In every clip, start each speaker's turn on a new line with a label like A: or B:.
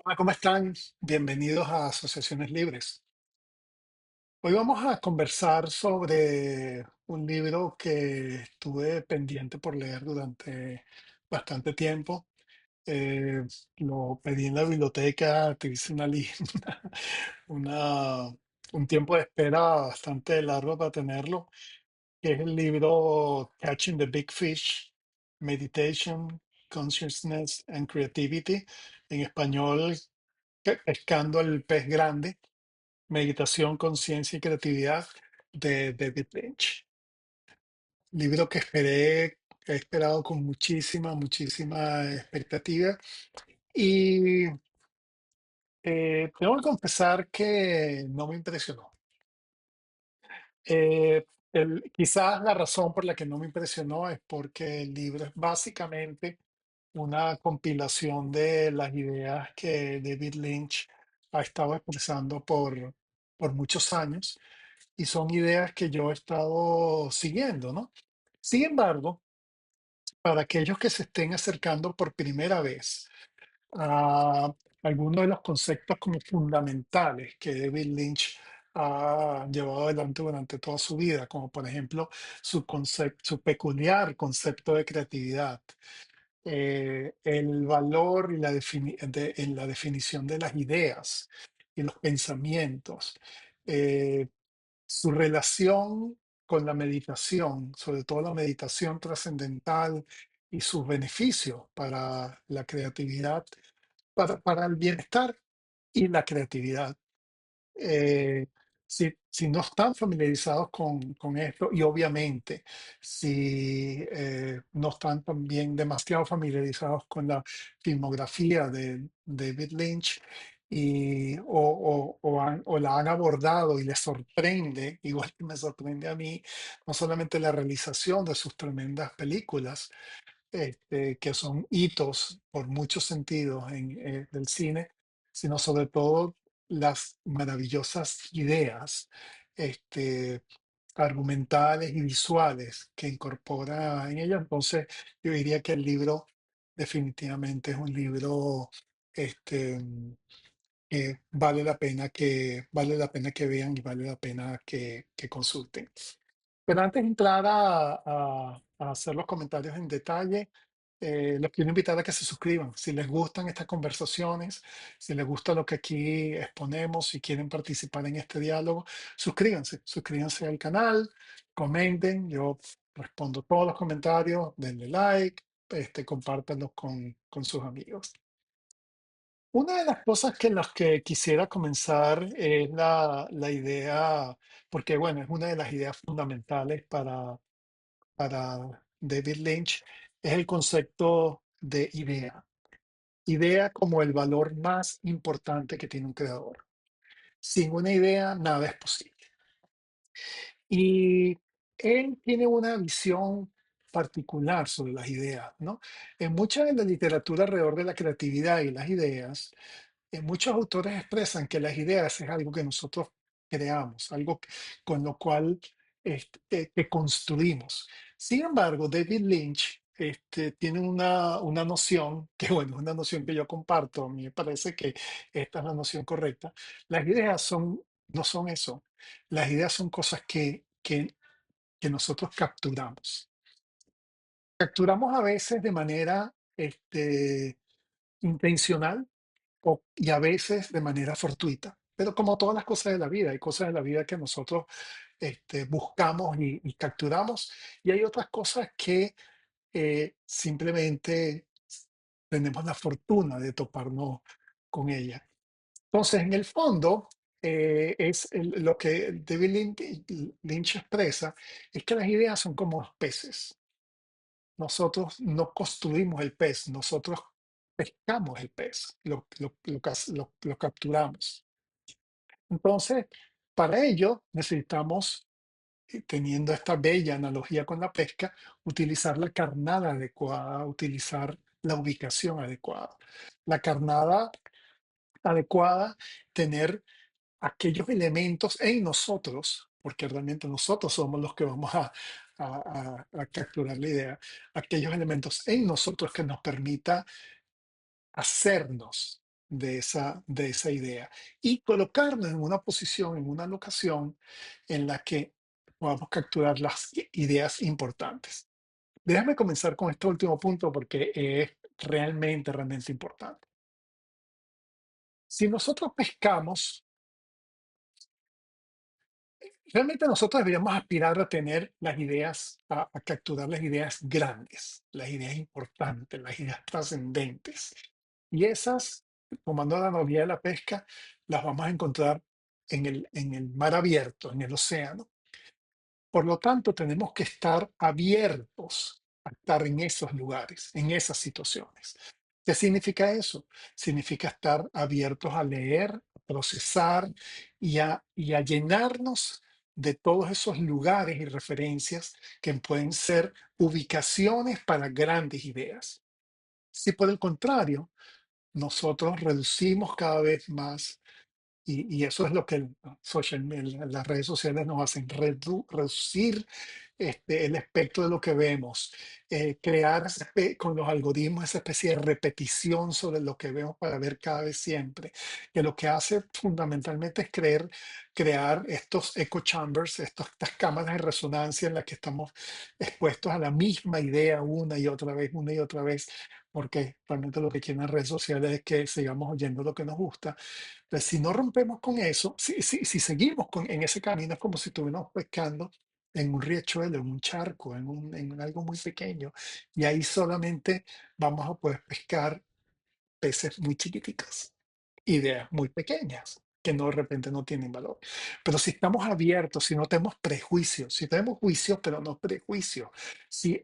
A: Hola, ¿cómo están? Bienvenidos a Asociaciones Libres. Hoy vamos a conversar sobre un libro que estuve pendiente por leer durante bastante tiempo. Eh, lo pedí en la biblioteca, te hice una- un tiempo de espera bastante largo para tenerlo, que es el libro Catching the Big Fish, Meditation, Consciousness and Creativity. En español, Pescando el pez grande, meditación, conciencia y creatividad de David Lynch. Libro que he esperado con muchísima expectativa. Y tengo que confesar que no me impresionó. Quizás la razón por la que no me impresionó es porque el libro es básicamente una compilación de las ideas que David Lynch ha estado expresando por muchos años y son ideas que yo he estado siguiendo, ¿no? Sin embargo, para aquellos que se estén acercando por primera vez a algunos de los conceptos como fundamentales que David Lynch ha llevado adelante durante toda su vida, como por ejemplo su peculiar concepto de creatividad, el valor y en la definición de las ideas y los pensamientos, eh, su relación con la meditación, sobre todo la meditación trascendental y sus beneficios para la creatividad, para el bienestar y la creatividad. eh, si no están familiarizados con esto y obviamente si no están también demasiado familiarizados con la filmografía de David Lynch o la han abordado y les sorprende, igual que me sorprende a mí, no solamente la realización de sus tremendas películas, que son hitos por muchos sentidos del cine, sino sobre todo las maravillosas ideas este, argumentales y visuales que incorpora en ella. Entonces, yo diría que el libro definitivamente es un libro este, que vale la pena que vean y vale la pena que consulten. Pero antes de entrar a hacer los comentarios en detalle, los quiero invitar a que se suscriban. Si les gustan estas conversaciones, si les gusta lo que aquí exponemos, si quieren participar en este diálogo, suscríbanse al canal, comenten, yo respondo todos los comentarios, denle like, compártanlos con sus amigos. Una de las cosas que en las que quisiera comenzar es la idea, porque bueno, es una de las ideas fundamentales para David Lynch, es el concepto de idea. Idea como el valor más importante que tiene un creador. Sin una idea, nada es posible. Y él tiene una visión particular sobre las ideas, ¿no? En mucha de la literatura alrededor de la creatividad y las ideas, muchos autores expresan que las ideas es algo que nosotros creamos, con lo cual que construimos. Sin embargo, David Lynch tiene una noción, que bueno, es una noción que yo comparto, a mí me parece que esta es la noción correcta. Las ideas no son eso. Las ideas son cosas que nosotros capturamos. Capturamos a veces de manera intencional y a veces de manera fortuita. Pero como todas las cosas de la vida, hay cosas de la vida que nosotros buscamos y capturamos, y hay otras cosas que simplemente tenemos la fortuna de toparnos con ellas. Entonces, en el fondo, lo que Lynch expresa es que las ideas son como los peces. Nosotros no construimos el pez, nosotros pescamos el pez, lo capturamos. Entonces, para ello necesitamos, teniendo esta bella analogía con la pesca, utilizar la carnada adecuada, utilizar la ubicación adecuada. La carnada adecuada, tener aquellos elementos en nosotros, porque realmente nosotros somos los que vamos a capturar la idea, aquellos elementos en nosotros que nos permita hacernos. de esa idea y colocarnos en una posición, en una locación en la que podamos capturar las ideas importantes. Déjame comenzar con este último punto porque es realmente importante. Si nosotros pescamos, realmente nosotros deberíamos aspirar a tener las ideas, a capturar las ideas grandes, las ideas importantes, las ideas trascendentes. Y esas, tomando la analogía de la pesca, las vamos a encontrar en el mar abierto, en el océano. Por lo tanto, tenemos que estar abiertos a estar en esos lugares, en esas situaciones. ¿Qué significa eso? Significa estar abiertos a leer, a procesar y a llenarnos de todos esos lugares y referencias que pueden ser ubicaciones para grandes ideas. Si por el contrario, nosotros reducimos cada vez más y eso es lo que las redes sociales nos hacen, reducir el espectro de lo que vemos, crear con los algoritmos esa especie de repetición sobre lo que vemos para ver cada vez siempre, que lo que hace fundamentalmente es crear estos echo chambers, estas cámaras de resonancia en las que estamos expuestos a la misma idea una y otra vez, porque realmente lo que quieren las redes sociales es que sigamos oyendo lo que nos gusta. Entonces, si no rompemos con eso, si seguimos en ese camino, es como si estuviéramos pescando en un riachuelo, en un charco, en algo muy pequeño, y ahí solamente vamos a poder pescar peces muy chiquiticos, ideas muy pequeñas que no de repente no tienen valor. Pero si estamos abiertos, si no tenemos prejuicios, si tenemos juicios, pero no prejuicios, si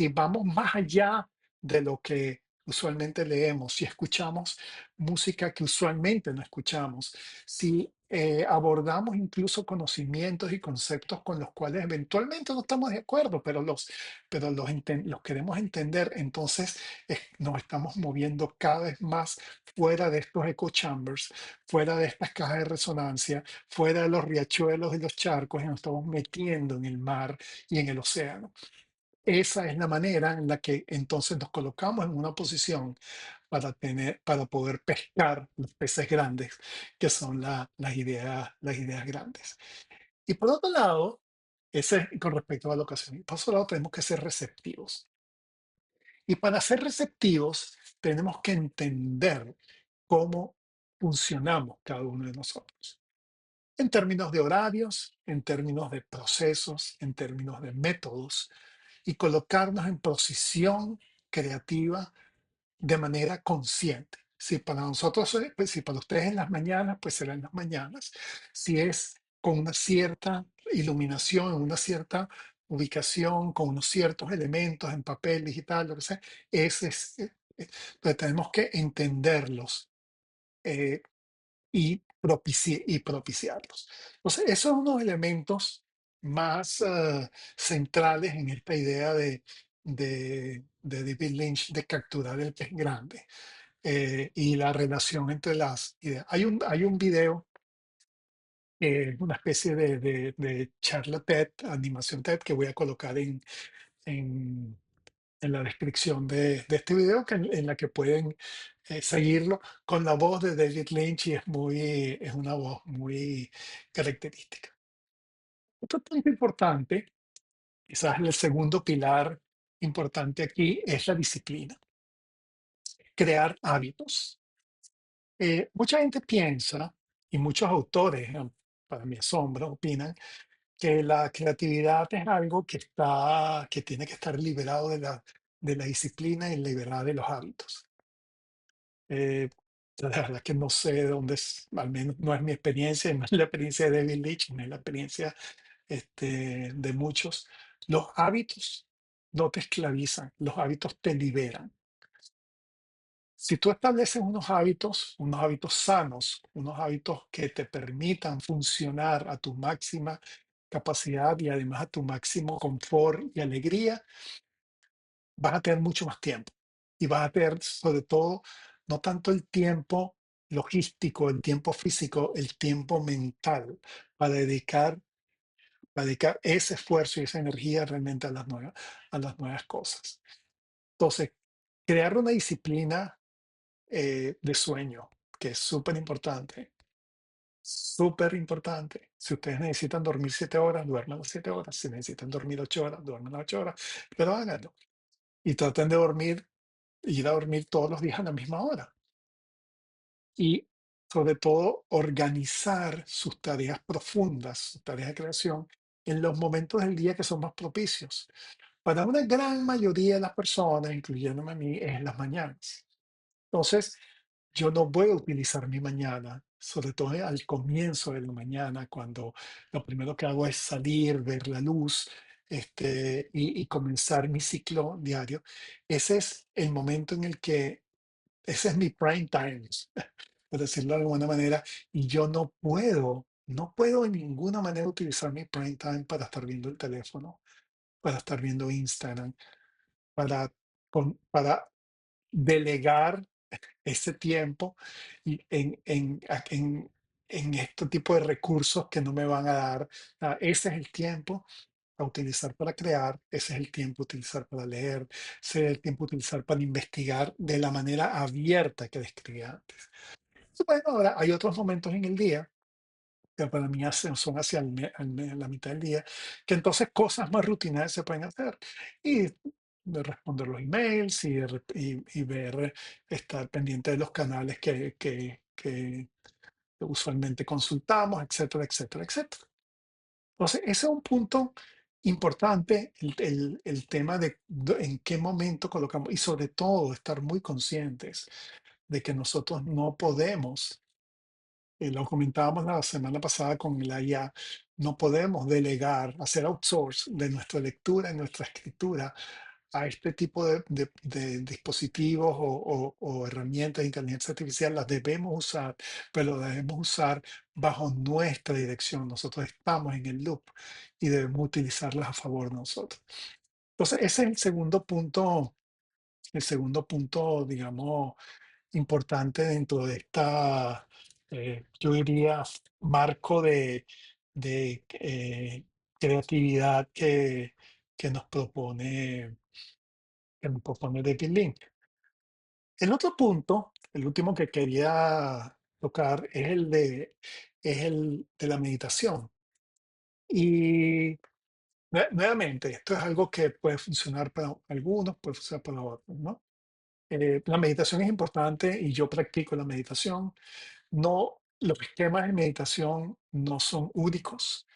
A: vamos más allá de lo que usualmente leemos, si escuchamos música que usualmente no escuchamos, si abordamos incluso conocimientos y conceptos con los cuales eventualmente no estamos de acuerdo, los queremos entender, entonces nos estamos moviendo cada vez más fuera de estos echo chambers, fuera de estas cajas de resonancia, fuera de los riachuelos y los charcos, y nos estamos metiendo en el mar y en el océano. Esa es la manera en la que entonces nos colocamos en una posición para poder pescar los peces grandes, que son las ideas grandes. Y por otro lado, ese es con respecto a la ocasión. Y por otro lado, tenemos que ser receptivos. Y para ser receptivos, tenemos que entender cómo funcionamos cada uno de nosotros. En términos de horarios, en términos de procesos, en términos de métodos, y colocarnos en posición creativa de manera consciente. Si para nosotros, pues si para ustedes en las mañanas, pues será en las mañanas. Si es con una cierta iluminación, en una cierta ubicación, con unos ciertos elementos en papel, digital, lo que sea, ese es, entonces tenemos que entenderlos eh, y propiciarlos. Entonces, esos son unos elementos más centrales en esta idea de David Lynch de capturar el pez grande y la relación entre las ideas. Hay un video, una especie de charla TED, animación TED, que voy a colocar en, en la descripción de este video, en la que pueden seguirlo con la voz de David Lynch y es una voz muy característica. Otro punto importante, quizás el segundo pilar importante aquí, es la disciplina, crear hábitos. Mucha gente piensa, y muchos autores, para mi asombro, opinan que la creatividad es algo que tiene que estar liberado de la disciplina y liberado de los hábitos. Eh, la verdad que no sé de dónde es, al menos no es mi experiencia, no es la experiencia de David Leitch, no es la experiencia de muchos. Los hábitos no te esclavizan, los hábitos te liberan. Si tú estableces unos hábitos sanos, unos hábitos que te permitan funcionar a tu máxima capacidad y además a tu máximo confort y alegría, vas a tener mucho más tiempo. Y vas a tener, sobre todo, no tanto el tiempo logístico, el tiempo físico, el tiempo mental para dedicar, para dedicar ese esfuerzo y esa energía realmente a las nuevas cosas. Entonces, crear una disciplina de sueño, que es súper importante. Súper importante. Si ustedes necesitan dormir 7 horas, duerman las 7 horas. Si necesitan dormir 8 horas, duerman las 8 horas, pero háganlo. Y traten de ir a dormir todos los días a la misma hora. Y sobre todo, organizar sus tareas profundas, sus tareas de creación, en los momentos del día que son más propicios. Para una gran mayoría de las personas, incluyéndome a mí, es en las mañanas. Entonces, yo no voy a utilizar mi mañana, sobre todo al comienzo de la mañana, cuando lo primero que hago es salir, ver la luz, y comenzar mi ciclo diario. Ese es el momento en el que, ese es mi prime time, por decirlo de alguna manera, y yo no puedo de ninguna manera utilizar mi prime time para estar viendo el teléfono, para estar viendo Instagram, para, para delegar ese tiempo y en este tipo de recursos que no me van a dar. Ese es el tiempo a utilizar para crear, ese es el tiempo a utilizar para leer, ese es el tiempo a utilizar para investigar de la manera abierta que describí antes. Y bueno, ahora hay otros momentos en el día que para mí son hacia la mitad del día, que entonces cosas más rutinarias se pueden hacer. Y de responder los emails y ver, estar pendiente de los canales que usualmente consultamos, etcétera, etcétera, etcétera. Entonces, ese es un punto importante, el tema de en qué momento colocamos, y sobre todo estar muy conscientes de que nosotros no podemos, lo comentábamos la semana pasada con la IA, no podemos delegar, hacer outsource de nuestra lectura y nuestra escritura a este tipo de dispositivos o herramientas de inteligencia artificial. Las debemos usar, pero las debemos usar bajo nuestra dirección. Nosotros estamos en el loop y debemos utilizarlas a favor de nosotros. Entonces, ese es el segundo punto, digamos, importante dentro de esta, yo diría, marco de creatividad que nos propone David Lynch. El otro punto, el último que quería tocar, es el de la meditación. Y nuevamente, esto es algo que puede funcionar para algunos, puede funcionar para otros, ¿no? La meditación es importante y yo practico la meditación. No, los esquemas de meditación no son únicos,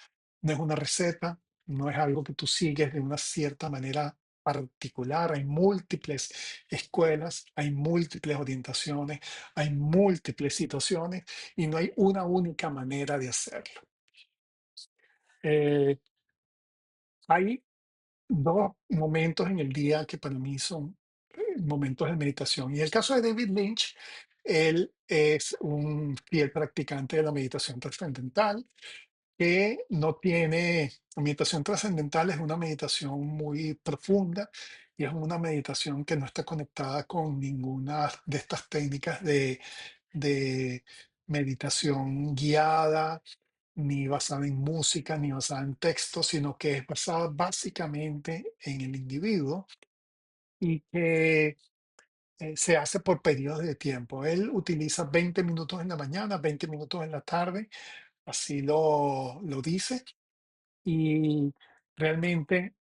A: no es una receta, no es algo que tú sigues de una cierta manera particular. Hay múltiples escuelas, hay múltiples orientaciones, hay múltiples situaciones y no hay una única manera de hacerlo. Eh, Hay dos momentos en el día que para mí son momentos de meditación. Y en el caso de David Lynch, él es un fiel practicante de la meditación trascendental que no tiene, la meditación trascendental es una meditación muy profunda y es una meditación que no está conectada con ninguna de estas técnicas de meditación guiada, ni basada en música, ni basada en texto, sino que es basada básicamente en el individuo y que se hace por periodos de tiempo. Él utiliza 20 minutos en la mañana, 20 minutos en la tarde, así lo dice, y realmente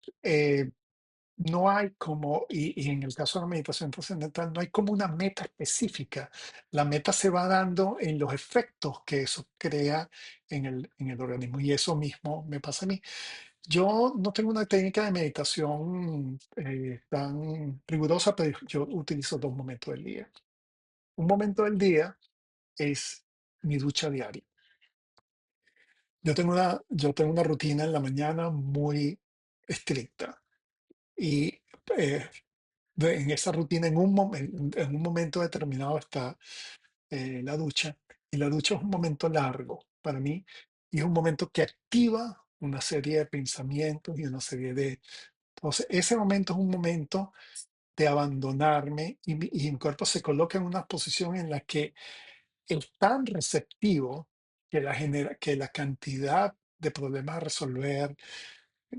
A: no hay como, y en el caso de la meditación trascendental, no hay como una meta específica. La meta se va dando en los efectos que eso crea en el organismo, y eso mismo me pasa a mí. Yo no tengo una técnica de meditación tan rigurosa, pero yo utilizo dos momentos del día. Un momento del día es mi ducha diaria. Yo tengo una rutina en la mañana muy estricta y eh, en esa rutina, en un momento determinado está la ducha, y la ducha es un momento largo para mí y es un momento que activa una serie de pensamientos y una serie de... Entonces, ese momento es un momento de abandonarme y mi cuerpo se coloca en una posición en la que es tan receptivo que la cantidad de problemas a resolver,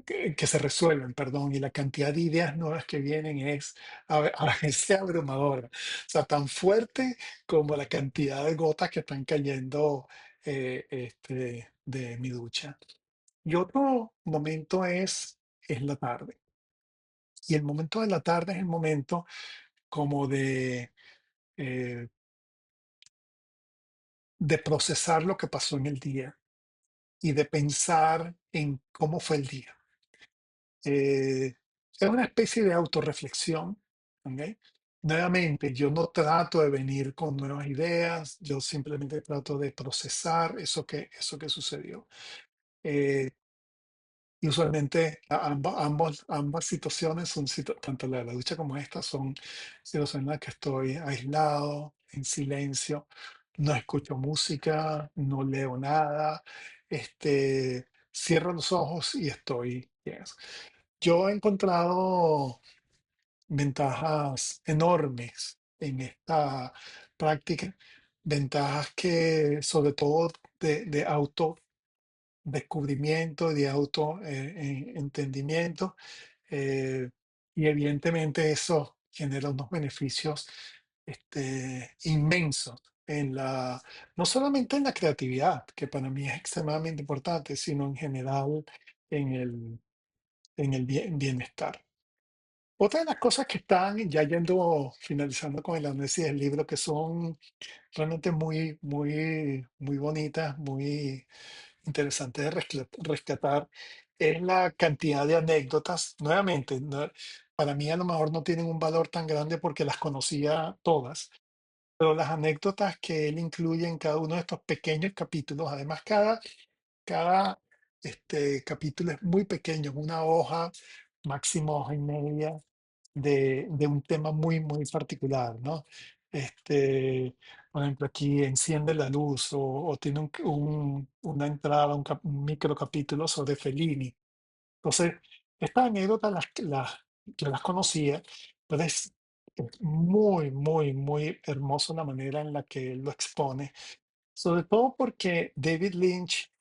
A: que se resuelven, perdón, y la cantidad de ideas nuevas que vienen es a veces abrumadora. O sea, tan fuerte como la cantidad de gotas que están cayendo de mi ducha. Y otro momento es la tarde. Y el momento de la tarde es el momento como eh, de procesar lo que pasó en el día y de pensar en cómo fue el día. Eh, es una especie de autorreflexión, ¿ok? Nuevamente, yo no trato de venir con nuevas ideas, yo simplemente trato de procesar eso que sucedió. Eh, y usualmente ambas situaciones son, tanto la ducha como esta, son situaciones en las que estoy aislado, en silencio, no escucho música, no leo nada, cierro los ojos y estoy bien. Yo he encontrado ventajas enormes en esta práctica, ventajas que sobre todo de autodescubrimiento, de autoentendimiento, y evidentemente eso genera unos beneficios inmensos en no solamente en la creatividad, que para mí es extremadamente importante, sino en general en el bienestar. Otra de las cosas que están, ya yendo, finalizando con el análisis del libro, que son realmente muy bonitas, muy interesantes de rescatar, es la cantidad de anécdotas. Nuevamente, para mí a lo mejor no tienen un valor tan grande porque las conocía todas, pero las anécdotas que él incluye en cada uno de estos pequeños capítulos, además cada capítulo es muy pequeño, una hoja, máximo hoja y media, de un tema muy particular, ¿no? Por ejemplo, aquí enciende la luz o tiene una entrada, un micro capítulo sobre Fellini. Entonces, estas anécdotas yo las conocía, pero es muy hermoso la manera en la que él lo expone, sobre todo porque David Lynch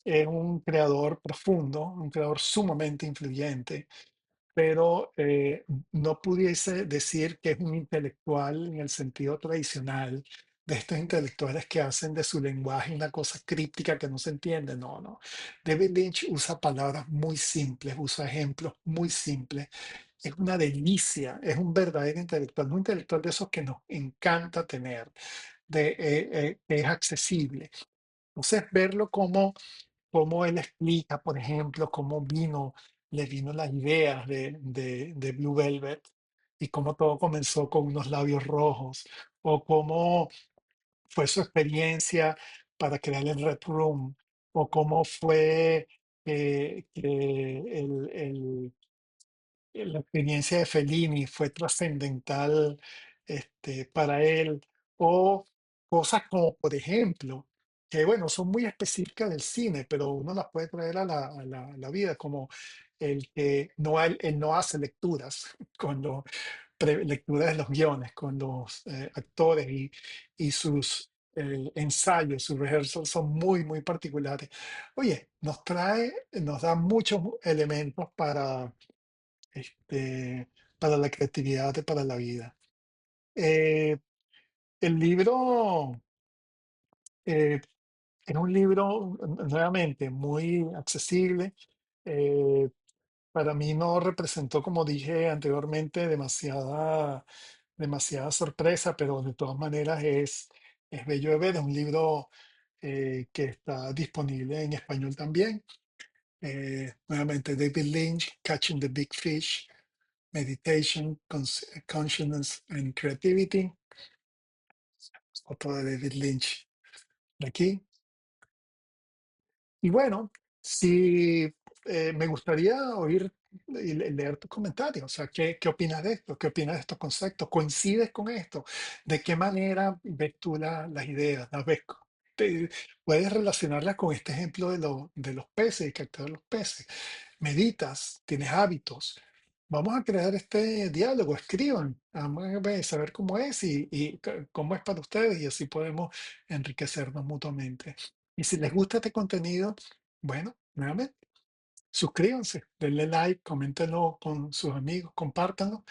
A: es un creador profundo, un creador sumamente influyente, pero no pudiese decir que es un intelectual en el sentido tradicional de estos intelectuales que hacen de su lenguaje una cosa críptica que no se entiende. No, no. David Lynch usa palabras muy simples, usa ejemplos muy simples. Es una delicia, es un verdadero intelectual, un intelectual de esos que nos encanta tener, que es accesible. Entonces, verlo como cómo él explica, por ejemplo, le vino las ideas de Blue Velvet y cómo todo comenzó con unos labios rojos, o cómo fue su experiencia para crear el Red Room, o cómo fue que la experiencia de Fellini fue trascendental para él, o cosas como, por ejemplo, que bueno, son muy específicas del cine, pero uno las puede traer a la vida, como el que no, él no hace lecturas, cuando lecturas de los guiones, con los actores y sus ensayos, sus rehearsals son muy particulares. Oye, nos da muchos elementos para la creatividad y para la vida. Eh, el libro eh, es un libro nuevamente muy accesible. eh, para mí no representó, como dije anteriormente, demasiada sorpresa, pero de todas maneras es bello de ver. Es un libro que está disponible en español también. Nuevamente, David Lynch, Catching the Big Fish, Meditation, Consciousness and Creativity, otro de David Lynch de aquí. Y bueno, si me gustaría oír y leer tus comentarios, o sea, ¿qué opinas de esto? ¿Qué opinas de estos conceptos? ¿Coincides con esto? ¿De qué manera ves tú las ideas? ¿Las ves? te- ¿Puedes relacionarlas con este ejemplo de los peces y capturar los peces? ¿Meditas? ¿Tienes hábitos? Vamos a crear este diálogo, escriban, vamos a saber cómo es y cómo es para ustedes y así podemos enriquecernos mutuamente. Y si les gusta este contenido, bueno, nuevamente, suscríbanse, denle like, coméntenlo con sus amigos, compártanlo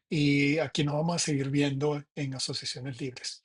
A: y aquí nos vamos a seguir viendo en Asociaciones Libres.